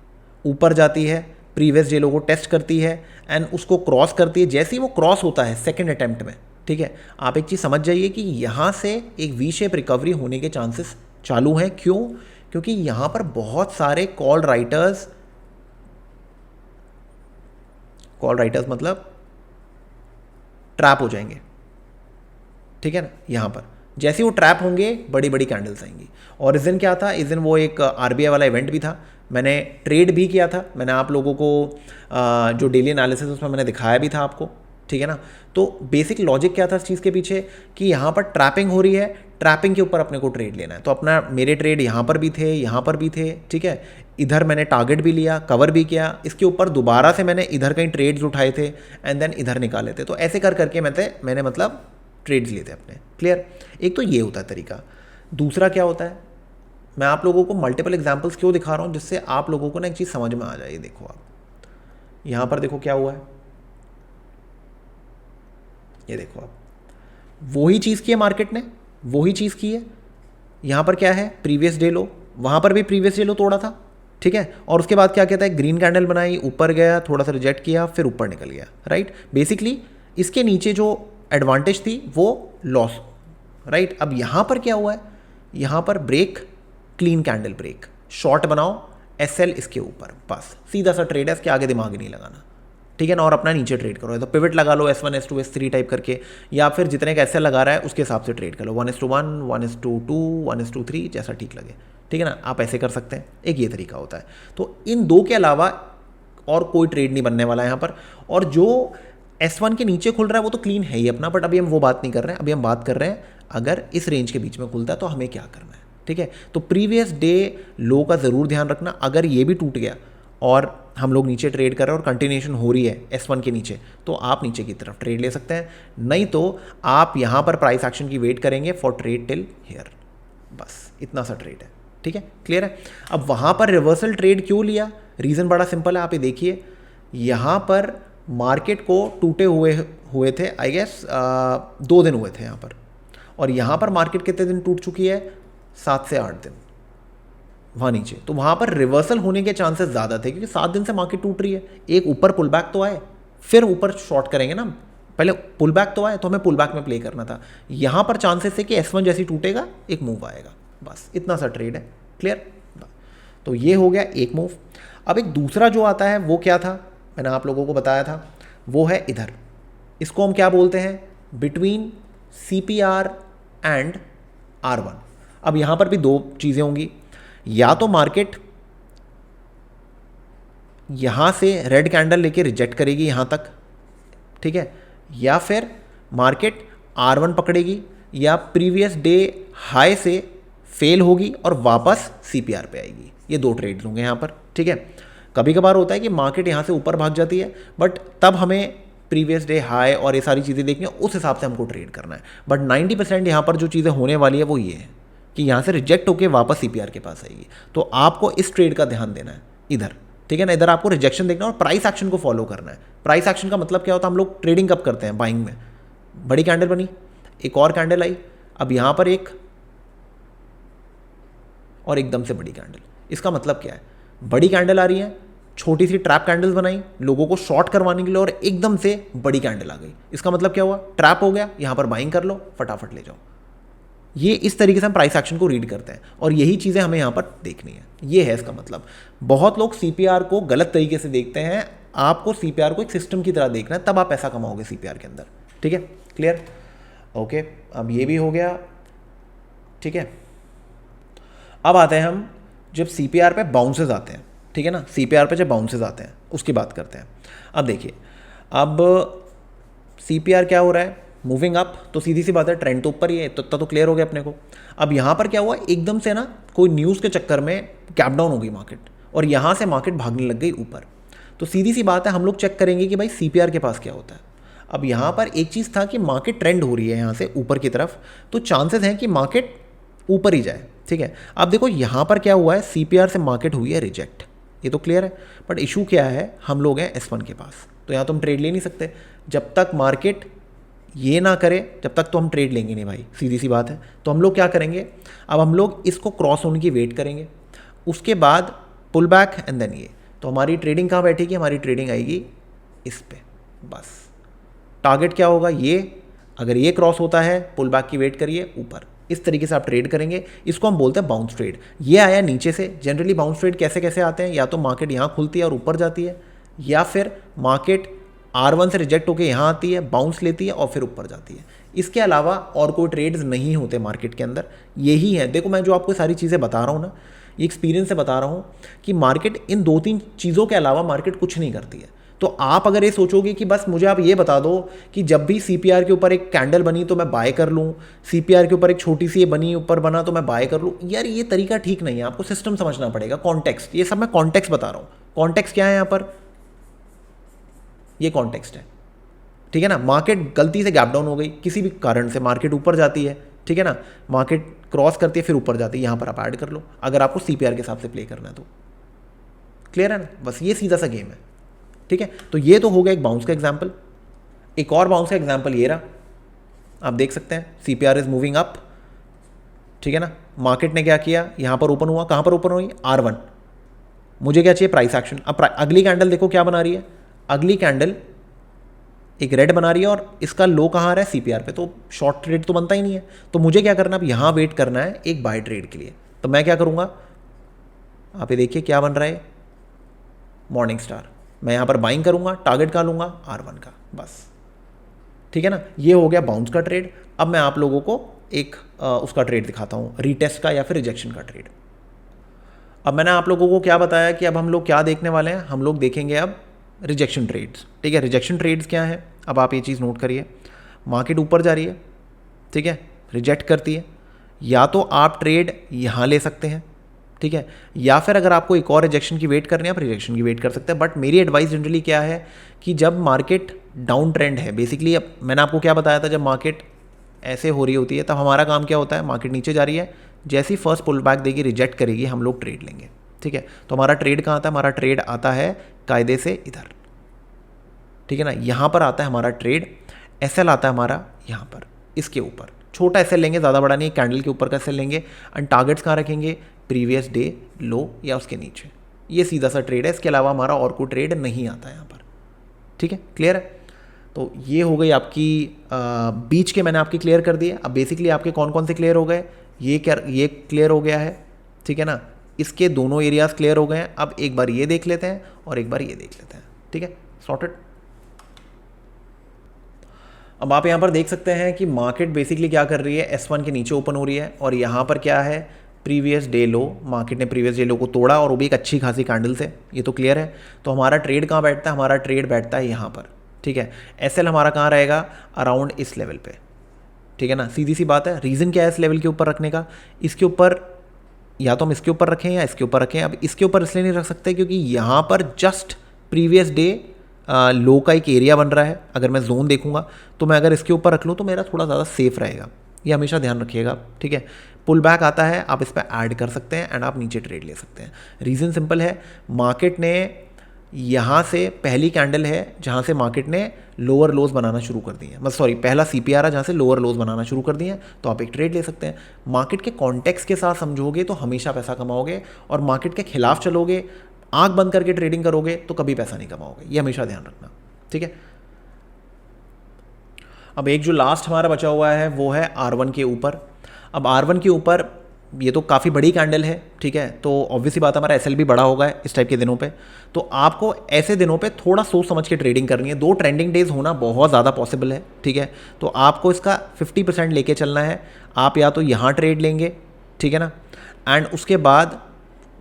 ऊपर जाती है, प्रीवियस डे लो को टेस्ट करती है एंड उसको क्रॉस करती है। जैसे ही वो क्रॉस होता है सेकेंड अटेम्प्ट में, ठीक है, आप एक चीज़ समझ जाइए कि यहाँ से एक वी शेप रिकवरी होने के चांसेस चालू हैं। क्यों? क्योंकि यहाँ पर बहुत सारे कॉल राइटर्स मतलब ट्रैप हो जाएंगे, ठीक है ना। यहाँ पर जैसे वो ट्रैप होंगे बड़ी बड़ी कैंडल्स आएंगी। और इस दिन क्या था, इस दिन वो एक RBI वाला इवेंट भी था, मैंने ट्रेड भी किया था, मैंने आप लोगों को जो डेली एनालिसिस उसमें मैंने दिखाया भी था आपको, ठीक है ना। तो बेसिक लॉजिक क्या था इस चीज़ के पीछे कि यहाँ पर ट्रैपिंग हो रही है, ट्रैपिंग के ऊपर अपने को ट्रेड लेना है। तो अपना मेरे ट्रेड यहाँ पर भी थे, यहाँ पर भी थे, ठीक है। इधर मैंने टारगेट भी लिया, कवर भी किया, इसके ऊपर दोबारा से मैंने इधर कहीं ट्रेड्स उठाए थे एंड देन इधर निकाले थे। तो ऐसे कर करके मैंने मतलब ट्रेड्स लिए थे अपने। क्लियर? एक तो ये होता है तरीका। दूसरा क्या होता है, मैं आप लोगों को मल्टीपल एग्जांपल्स क्यों दिखा रहा हूँ, जिससे आप लोगों को ना एक चीज़ समझ में आ जाए। देखो आप यहाँ पर देखो क्या हुआ है, ये देखो आप, वही चीज़ की है मार्केट ने, वही चीज़ की है। यहाँ पर क्या है, प्रीवियस डे लो, वहाँ पर भी प्रीवियस डे लो तोड़ा था, ठीक है। और उसके बाद क्या कहता है, ग्रीन कैंडल बनाई, ऊपर गया, थोड़ा सा रिजेक्ट किया, फिर ऊपर निकल गया, राइट। बेसिकली इसके नीचे जो एडवांटेज थी वो लॉस, राइट। अब यहाँ पर क्या हुआ है, यहाँ पर break, clean candle break, short बनाओ, SL इसके ऊपर, बस सीधा सा ट्रेड है, इसके आगे दिमाग ही नहीं लगाना, ठीक है ना। और अपना नीचे ट्रेड करो, तो पिवट लगा लो S1 S2 S3 टाइप करके, या फिर जितने का SL लगा रहा है उसके हिसाब से ट्रेड कर लो, 1:1 1:2 1:3 जैसा ठीक लगे, ठीक है ना। आप ऐसे कर सकते हैं, एक ये तरीका होता है। तो इन दो के अलावा और कोई ट्रेड नहीं बनने वाला है यहाँ पर। और जो S1 के नीचे खुल रहा है वो तो क्लीन है ही अपना, बट अभी हम वो बात नहीं कर रहे हैं। अभी हम बात कर रहे हैं अगर इस रेंज के बीच में खुलता है तो हमें क्या करना है, ठीक है। तो प्रीवियस डे लो का ज़रूर ध्यान रखना। अगर ये भी टूट गया और हम लोग नीचे ट्रेड कर रहे हैं और कंटिन्यूएशन हो रही है S1 के नीचे, तो आप नीचे की तरफ ट्रेड ले सकते हैं। नहीं तो आप यहाँ पर प्राइस एक्शन की वेट करेंगे फॉर ट्रेड टिल हियर, बस इतना सा ट्रेड है, ठीक है। क्लियर है? अब वहाँ पर रिवर्सल ट्रेड क्यों लिया, रीज़न बड़ा सिंपल है। आप ये देखिए, यहाँ पर मार्केट को टूटे हुए थे, आई गेस 2 दिन हुए थे यहाँ पर, और यहाँ पर मार्केट कितने दिन टूट चुकी है, 7 से 8 दिन वहाँ नीचे। तो वहाँ पर रिवर्सल होने के चांसेस ज़्यादा थे, क्योंकि 7 दिन से मार्केट टूट रही है। एक ऊपर पुल बैक तो आए, फिर ऊपर शॉर्ट करेंगे ना, पहले पुल बैक तो आए, तो हमें पुल बैक में प्ले करना था। यहाँ पर चांसेस है कि S1 जैसी टूटेगा, एक मूव आएगा, बस इतना सा ट्रेड है। क्लियर? तो ये हो गया एक मूव। अब एक दूसरा जो आता है वो क्या था, मैंने आप लोगों को बताया था, वो है इधर, इसको हम क्या बोलते हैं, बिटवीन CPR एंड R1। अब यहाँ पर भी 2 चीज़ें होंगी, या तो मार्केट यहाँ से रेड कैंडल लेके रिजेक्ट करेगी यहाँ तक, ठीक है, या फिर मार्केट R1 पकड़ेगी, या प्रीवियस डे हाई से फेल होगी और वापस CPR पे आएगी। ये 2 ट्रेड्स होंगे यहाँ पर, ठीक है। कभी कभार होता है कि मार्केट यहाँ से ऊपर भाग जाती है, बट तब हमें प्रीवियस डे हाई और ये सारी चीज़ें देखनी है, उस हिसाब से हमको ट्रेड करना है। बट 90% यहाँ पर जो चीज़ें होने वाली है वो ये है कि यहाँ से रिजेक्ट होकर वापस CPR के पास आएगी। तो आपको इस ट्रेड का ध्यान देना है इधर, ठीक है ना। इधर आपको रिजेक्शन देखना है और प्राइस एक्शन को फॉलो करना है। प्राइस एक्शन का मतलब क्या होता है, हम लोग ट्रेडिंग कब करते हैं, बाइंग में। बड़ी कैंडल बनी, एक और कैंडल आई, अब यहाँ पर एक और एकदम से बड़ी कैंडल। इसका मतलब क्या है, बड़ी कैंडल आ रही है, छोटी सी ट्रैप कैंडल्स बनाई लोगों को शॉर्ट करवाने के लिए, और एकदम से बड़ी कैंडल आ गई। इसका मतलब क्या हुआ, ट्रैप हो गया, यहाँ पर बाइंग कर लो, फटाफट ले जाओ। ये इस तरीके से हम प्राइस एक्शन को रीड करते हैं, और यही चीज़ें हमें यहाँ पर देखनी है। ये है इसका मतलब। बहुत लोग CPR को गलत तरीके से देखते हैं, आपको CPR को एक सिस्टम की तरह देखना है, तब आप पैसा कमाओगे CPR के अंदर, ठीक है। क्लियर? ओके, अब ये भी हो गया, ठीक है। अब आते हैं हम जब CPR पे बाउंसेस आते हैं, ठीक है ना। CPR पे जब बाउंसेस आते हैं उसकी बात करते हैं। अब देखिए, अब CPR क्या हो रहा है, मूविंग अप, तो सीधी सी बात है ट्रेंड तो ऊपर ही है, तो क्लियर हो गया अपने को। अब यहाँ पर क्या हुआ, एकदम से ना कोई न्यूज़ के चक्कर में गैप डाउन हो गई मार्केट, और यहाँ से मार्केट भागने लग गई ऊपर। तो सीधी सी बात है, हम लोग चेक करेंगे कि भाई CPR के पास क्या होता है। अब यहाँ पर एक चीज़ था कि मार्केट ट्रेंड हो रही है यहाँ से ऊपर की तरफ, तो चांसेस हैं कि मार्केट ऊपर ही जाए, ठीक है। अब देखो यहाँ पर क्या हुआ है, CPR से मार्केट हुई है रिजेक्ट, ये तो क्लियर है। बट इशू क्या है, हम लोग हैं S1 के पास, तो यहाँ तो हम ट्रेड ले नहीं सकते जब तक मार्केट ये ना करे, जब तक तो हम ट्रेड लेंगे नहीं भाई, सीधी सी बात है। तो हम लोग क्या करेंगे, अब हम लोग इसको क्रॉस होने की वेट करेंगे, उसके बाद पुल बैक एंड देन ये। तो हमारी ट्रेडिंग कहाँ बैठेगी, हमारी ट्रेडिंग आएगी इस पे, बस। टारगेट क्या होगा, ये अगर ये क्रॉस होता है पुल बैक की वेट करिए ऊपर, इस तरीके से आप ट्रेड करेंगे। इसको हम बोलते हैं बाउंस ट्रेड। ये आया नीचे से, जनरली बाउंस ट्रेड कैसे कैसे आते हैं, या तो मार्केट यहाँ खुलती है और ऊपर जाती है, या फिर मार्केट R1 से रिजेक्ट होकर यहाँ आती है, बाउंस लेती है और फिर ऊपर जाती है। इसके अलावा और कोई ट्रेड्स नहीं होते मार्केट के अंदर, यही है। देखो मैं जो आपको सारी चीज़ें बता रहा हूँ ना, ये एक्सपीरियंस से बता रहा हूँ कि मार्केट इन 2-3 चीज़ों के अलावा मार्केट कुछ नहीं करती है। तो आप अगर ये सोचोगे कि बस मुझे आप ये बता दो कि जब भी CPR के ऊपर एक कैंडल बनी तो मैं बाय कर लूँ, CPR के ऊपर एक छोटी सी ये बनी ऊपर बना तो मैं बाय कर लूँ, यार ये तरीका ठीक नहीं है। आपको सिस्टम समझना पड़ेगा, कॉन्टेक्स्ट। ये सब मैं कॉन्टेक्स्ट बता रहा हूँ। कॉन्टेक्स्ट क्या है यहाँ पर, ये कॉन्टेक्स्ट है, ठीक है ना। मार्केट गलती से गैप डाउन हो गई किसी भी कारण से, मार्केट ऊपर जाती है, ठीक है ना, मार्केट क्रॉस करती है फिर ऊपर जाती है, यहाँ पर आप ऐड कर लो अगर आपको CPR के हिसाब से प्ले करना है तो। क्लियर है ना, बस ये सीधा सा गेम है, ठीक है। तो ये तो हो गया एक बाउंस का एग्जाम्पल। एक और बाउंस का एग्जाम्पल ये रहा, आप देख सकते हैं CPR इज मूविंग अप, ठीक है ना। मार्केट ने क्या किया, यहाँ पर ओपन हुआ, कहाँ पर ओपन हुई, R1। मुझे क्या चाहिए, प्राइस एक्शन। अब अगली कैंडल देखो क्या बना रही है, अगली कैंडल एक रेड बना रही है और इसका लो कहाँ आ रहा है, CPR पे, तो शॉर्ट ट्रेड तो बनता ही नहीं है। तो मुझे क्या करना, अब यहाँ वेट करना है एक बाय ट्रेड के लिए। तो मैं क्या करूँगा, आप ये देखिए क्या बन रहा है, मॉर्निंग स्टार। मैं यहाँ पर बाइंग करूँगा, टारगेट कहाँ लूँगा, R1 का, बस, ठीक है ना। ये हो गया बाउंस का ट्रेड। अब मैं आप लोगों को एक उसका ट्रेड दिखाता हूँ, रीटेस्ट का या फिर रिजेक्शन का ट्रेड। अब मैंने आप लोगों को क्या बताया कि अब हम लोग क्या देखने वाले हैं, हम लोग देखेंगे अब रिजेक्शन ट्रेड्स, ठीक है। रिजेक्शन ट्रेड्स क्या है, अब आप ये चीज़ नोट करिए। मार्केट ऊपर जा रही है, ठीक है, रिजेक्ट करती है, या तो आप ट्रेड यहाँ ले सकते हैं, ठीक है, या फिर अगर आपको एक और रिजेक्शन की वेट करनी है आप रिजेक्शन की वेट कर सकते हैं। बट मेरी एडवाइस जनरली क्या है कि जब मार्केट डाउन ट्रेंड है, बेसिकली अब मैंने आपको क्या बताया था, जब मार्केट ऐसे हो रही होती है तब हमारा काम क्या होता है, मार्केट नीचे जा रही है, जैसे ही फर्स्ट पुल बैक देगी, रिजेक्ट करेगी, हम लोग ट्रेड लेंगे, ठीक है। तो हमारा ट्रेड कहाँ आता है, हमारा ट्रेड आता है कायदे से इधर, ठीक है ना। यहाँ पर आता है हमारा ट्रेड, SL आता है हमारा यहाँ पर, इसके ऊपर छोटा SL लेंगे, ज़्यादा बड़ा नहीं, कैंडल के ऊपर का SL लेंगे। एंड टारगेट्स कहाँ रखेंगे, प्रीवियस डे लो या उसके नीचे। ये सीधा सा ट्रेड है, इसके अलावा हमारा और कोई ट्रेड नहीं आता है यहाँ पर, ठीक है, क्लियर है। तो ये हो गई आपकी बीच के, मैंने आपकी क्लियर कर दिए। अब बेसिकली आपके कौन कौन से क्लियर हो गए, ये क्लियर हो गया है, ठीक है ना। इसके दोनों एरियाज क्लियर हो गए हैं। अब एक बार ये देख लेते हैं और एक बार ये देख लेते हैं, ठीक है, सॉर्टेड। अब आप यहाँ पर देख सकते हैं कि मार्केट बेसिकली क्या कर रही है, S1 के नीचे ओपन हो रही है और यहाँ पर क्या है, प्रीवियस डे लो। मार्केट ने प्रीवियस डे लो को तोड़ा और वो भी एक अच्छी खासी कैंडल से, ये तो क्लियर है। तो हमारा ट्रेड कहाँ बैठता है, हमारा ट्रेड बैठता है यहाँ पर, ठीक है। SL हमारा कहाँ रहेगा, अराउंड इस लेवल पे, ठीक है ना। सीधी सी बात है, रीज़न क्या है इस लेवल के ऊपर रखने का, इसके ऊपर या तो हम इसके ऊपर रखें या इसके ऊपर रखें। अब इसके ऊपर इसलिए नहीं रख सकते क्योंकि यहाँ पर जस्ट प्रीवियस डे लो का एक एरिया बन रहा है। अगर मैं जोन देखूंगा तो मैं अगर इसके ऊपर रख लूँ तो मेरा थोड़ा ज़्यादा सेफ रहेगा, ये हमेशा ध्यान रखिएगा, ठीक है। पुल बैक आता है, आप इस पर ऐड कर सकते हैं एंड आप नीचे ट्रेड ले सकते हैं। रीज़न सिंपल है, मार्केट ने यहाँ से पहली कैंडल है जहाँ से मार्केट ने लोअर लोज बनाना शुरू कर दिए हैं, मतलब सॉरी पहला CPR है जहाँ से लोअर लोज बनाना शुरू कर दिए हैं, तो आप एक ट्रेड ले सकते हैं। मार्केट के कॉन्टेक्स्ट के साथ समझोगे तो हमेशा पैसा कमाओगे, और मार्केट के खिलाफ चलोगे, आंख बंद करके ट्रेडिंग करोगे तो कभी पैसा नहीं कमाओगे, ये हमेशा ध्यान रखना, ठीक है। अब एक जो लास्ट हमारा बचा हुआ है वो है R1 के ऊपर। अब R1 के ऊपर ये तो काफ़ी बड़ी कैंडल है, ठीक है, तो ऑब्वियसली बात हमारा SL भी बड़ा होगा इस टाइप के दिनों पे। तो आपको ऐसे दिनों पे थोड़ा सोच समझ के ट्रेडिंग करनी है। 2 ट्रेंडिंग डेज होना बहुत ज़्यादा पॉसिबल है, ठीक है। तो आपको इसका 50% लेके चलना है। आप या तो यहाँ ट्रेड लेंगे, ठीक है ना, एंड उसके बाद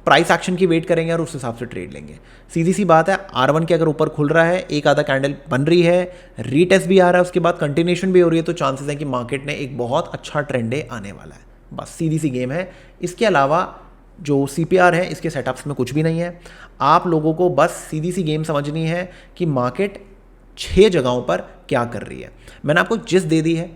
प्राइस एक्शन की वेट करेंगे और उस हिसाब से ट्रेड लेंगे। सीधी सी बात है, R1 के अगर ऊपर खुल रहा है, एक आधा कैंडल बन रही है, रीटेस्ट भी आ रहा है, उसके बाद कंटिन्यूशन भी हो रही है, तो चांसेस हैं कि मार्केट ने एक बहुत अच्छा ट्रेंड डे आने वाला है। बस सीधी सी गेम है। इसके अलावा जो CPR है इसके सेटअप्स में कुछ भी नहीं है। आप लोगों को बस सीधी सी गेम समझनी है कि मार्केट 6 जगहों पर क्या कर रही है। मैंने आपको जिस दे दी है,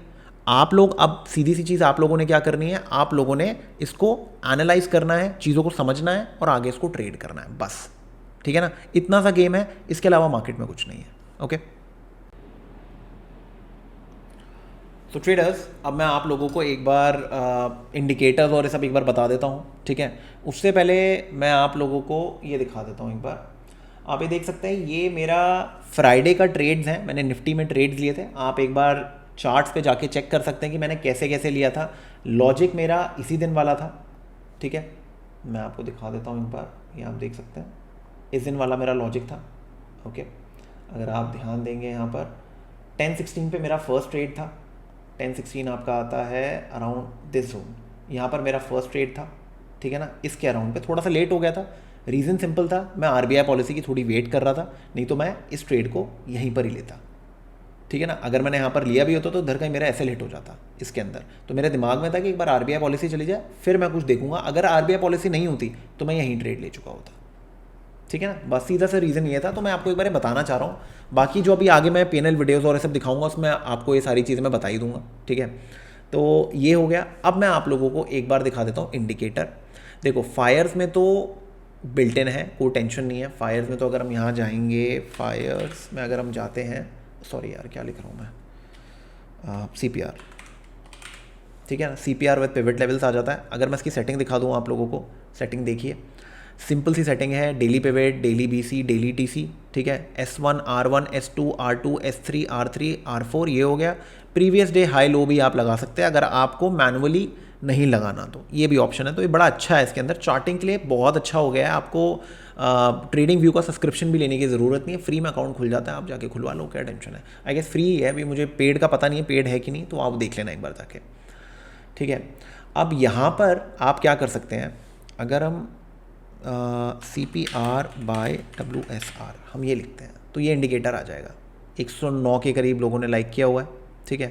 आप लोग अब सीधी सी चीज़ आप लोगों ने क्या करनी है, आप लोगों ने इसको एनालाइज करना है, चीज़ों को समझना है और आगे इसको ट्रेड करना है, बस। ठीक है ना, इतना सा गेम है, इसके अलावा मार्केट में कुछ नहीं है। ओके, तो ट्रेडर्स, अब मैं आप लोगों को एक बार इंडिकेटर्स और ये सब एक बार बता देता हूँ। ठीक है, उससे पहले मैं आप लोगों को ये दिखा देता हूँ एक बार। आप ये देख सकते हैं, ये मेरा फ्राइडे का ट्रेड्स हैं, मैंने निफ्टी में ट्रेड्स लिए थे। आप एक बार चार्ट्स पे जाके चेक कर सकते हैं कि मैंने कैसे कैसे लिया था। लॉजिक मेरा इसी दिन वाला था। ठीक है, मैं आपको दिखा देता हूँ एक बार, ये आप देख सकते हैं, इस दिन वाला मेरा लॉजिक था। ओके, अगर आप ध्यान देंगे यहाँ पर 10-16 पे मेरा फर्स्ट ट्रेड था। 10-16 आपका आता है अराउंड दिस जोन, यहाँ पर मेरा फर्स्ट ट्रेड था। ठीक है ना, इसके अराउंड पे थोड़ा सा लेट हो गया था। रीज़न सिंपल था, मैं आरबीआई पॉलिसी की थोड़ी वेट कर रहा था, नहीं तो मैं इस ट्रेड को यहीं पर ही लेता। ठीक है ना, अगर मैंने यहाँ पर लिया भी होता तो उधर का ही मेरा ऐसे लेट हो जाता इसके अंदर। तो मेरे दिमाग में था कि एक बार आरबीआई पॉलिसी चली जाए फिर मैं कुछ देखूंगा, अगर आरबीआई पॉलिसी नहीं होती तो मैं यहीं ट्रेड ले चुका होता। ठीक है ना, बस सीधा सा रीज़न ये था, तो मैं आपको एक बार बताना चाह रहा हूँ। बाकी जो अभी आगे मैं पेनल वीडियोज़ और ये सब दिखाऊंगा उसमें आपको ये सारी चीज़ें मैं बता ही दूंगा। ठीक है, तो ये हो गया। अब मैं आप लोगों को एक बार दिखा देता हूँ इंडिकेटर। देखो, फायर्स में तो बिल्ट इन है, कोई टेंशन नहीं है। फायर्स में तो अगर हम यहाँ जाएंगे, फायर्स में अगर हम जाते हैं, सॉरी यार क्या लिख रहा हूँ मैं, CPR। ठीक है ना, CPR विद पिवट लेवल्स आ जाता है। अगर मैं इसकी सेटिंग दिखा दूँ आप लोगों को, सेटिंग देखिए, सिंपल सी सेटिंग है, daily pivot, daily BC, daily TC। ठीक है, S1 R1 S2 R2 S3 R3 R4, ये हो गया। प्रीवियस डे हाई लो भी आप लगा सकते हैं अगर आपको मैनुअली नहीं लगाना, तो ये भी ऑप्शन है। तो ये बड़ा अच्छा है, इसके अंदर चार्टिंग के लिए बहुत अच्छा हो गया है। आपको ट्रेडिंग व्यू का सब्सक्रिप्शन भी लेने की ज़रूरत नहीं है, फ्री में अकाउंट खुल जाता है, आप जाके खुलवा लो, क्या टेंशन है। आई गेस फ्री है, अभी मुझे पेड का पता नहीं है, पेड है कि नहीं, तो आप देख लेना एक बार जाके। ठीक है, अब यहाँ पर आप क्या कर सकते हैं, अगर हम CPR/WSR हम ये लिखते हैं तो ये इंडिकेटर आ जाएगा। 109 के करीब लोगों ने लाइक किया हुआ है। ठीक है,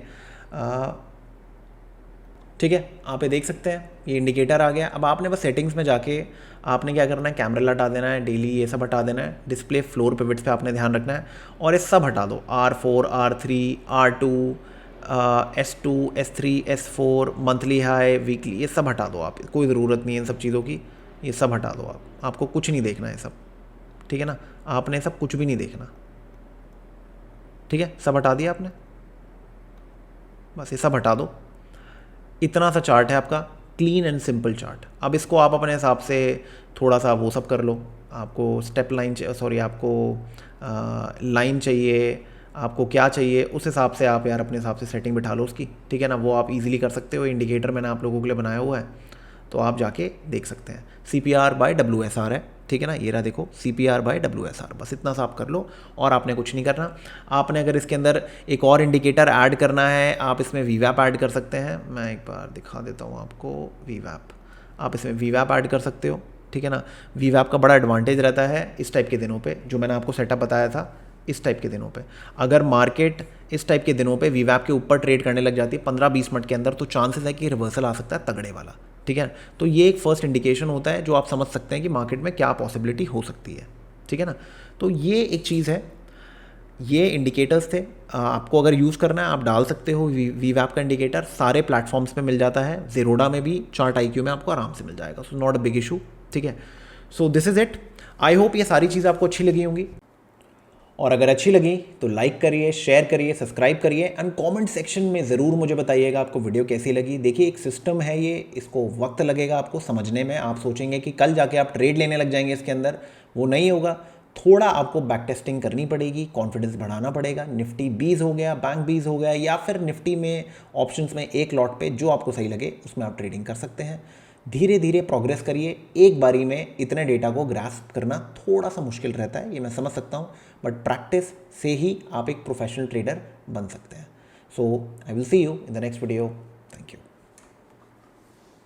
ठीक है, आप ये देख सकते हैं, ये इंडिकेटर आ गया। अब आपने बस सेटिंग्स में जाके आपने क्या करना है, कैमरा हटा देना है, डेली ये सब हटा देना है, डिस्प्ले फ्लोर पिवट्स पे आपने ध्यान रखना है और ये सब हटा दो। R4 R3 R2 S2 S3 S4, monthly high, weekly, ये सब हटा दो आप, कोई ज़रूरत नहीं है इन सब चीज़ों की, ये सब हटा दो आप, आपको कुछ नहीं देखना है सब। ठीक है ना, आपने सब कुछ भी नहीं देखना। ठीक है, सब हटा दिया आपने, बस ये सब हटा दो। इतना सा चार्ट है आपका, क्लीन एंड सिंपल चार्ट। अब इसको आप अपने हिसाब से थोड़ा सा वो सब कर लो, आपको स्टेप लाइन, सॉरी आपको लाइन चाहिए, आपको क्या चाहिए, उस हिसाब से आप यार अपने हिसाब से सेटिंग बिठा लो उसकी। ठीक है ना, वो आप इजीली कर सकते हो। इंडिकेटर मैंने आप लोगों के लिए बनाया हुआ है, तो आप जाके देख सकते हैं। CPR/WSR है। ठीक है ना, ये रहा देखो, CPR/WSR, बस इतना सा आप कर लो और आपने कुछ नहीं करना। आपने अगर इसके अंदर एक और इंडिकेटर ऐड करना है, आप इसमें VWAP ऐड कर सकते हैं। मैं एक बार दिखा देता हूँ आपको, VWAP, आप इसमें VWAP ऐड कर सकते हो। ठीक है ना, VWAP का बड़ा एडवांटेज रहता है इस टाइप के दिनों पे, जो मैंने आपको सेटअप बताया था, इस टाइप के दिनों पे अगर मार्केट इस टाइप के दिनों पे VWAP के ऊपर ट्रेड करने लग जाती है 15-20 मिनट के अंदर, तो चांसेस है कि रिवर्सल आ सकता है तगड़े वाला। ठीक है, तो ये एक फर्स्ट इंडिकेशन होता है जो आप समझ सकते हैं कि मार्केट में क्या पॉसिबिलिटी हो सकती है। ठीक है ना, तो ये एक चीज़ है, ये इंडिकेटर्स थे। आपको अगर यूज़ करना है आप डाल सकते हो। VWAP का इंडिकेटर सारे प्लेटफॉर्म्स पे मिल जाता है, ज़ेरोडा में भी, चार्ट IQ में आपको आराम से मिल जाएगा, so not a big issue. ठीक है, so this is it. I hope ये सारी चीज़ें आपको अच्छी लगी होंगी, और अगर अच्छी लगी तो लाइक करिए, शेयर करिए, सब्सक्राइब करिए एंड कमेंट सेक्शन में ज़रूर मुझे बताइएगा आपको वीडियो कैसी लगी। देखिए, एक सिस्टम है ये, इसको वक्त लगेगा आपको समझने में। आप सोचेंगे कि कल जाके आप ट्रेड लेने लग जाएंगे इसके अंदर, वो नहीं होगा। थोड़ा आपको बैक टेस्टिंग करनी पड़ेगी, कॉन्फिडेंस बढ़ाना पड़ेगा। निफ्टी 20 हो गया, बैंक 20 हो गया, या फिर निफ्टी में ऑप्शंस में एक लॉट पे जो आपको सही लगे उसमें आप ट्रेडिंग कर सकते हैं। धीरे धीरे प्रोग्रेस करिए, एक बारी में इतने डेटा को ग्रास्प करना थोड़ा सा मुश्किल रहता है, ये मैं समझ सकता हूँ, बट प्रैक्टिस से ही आप एक प्रोफेशनल ट्रेडर बन सकते हैं। So I will see you in the next video. Thank you.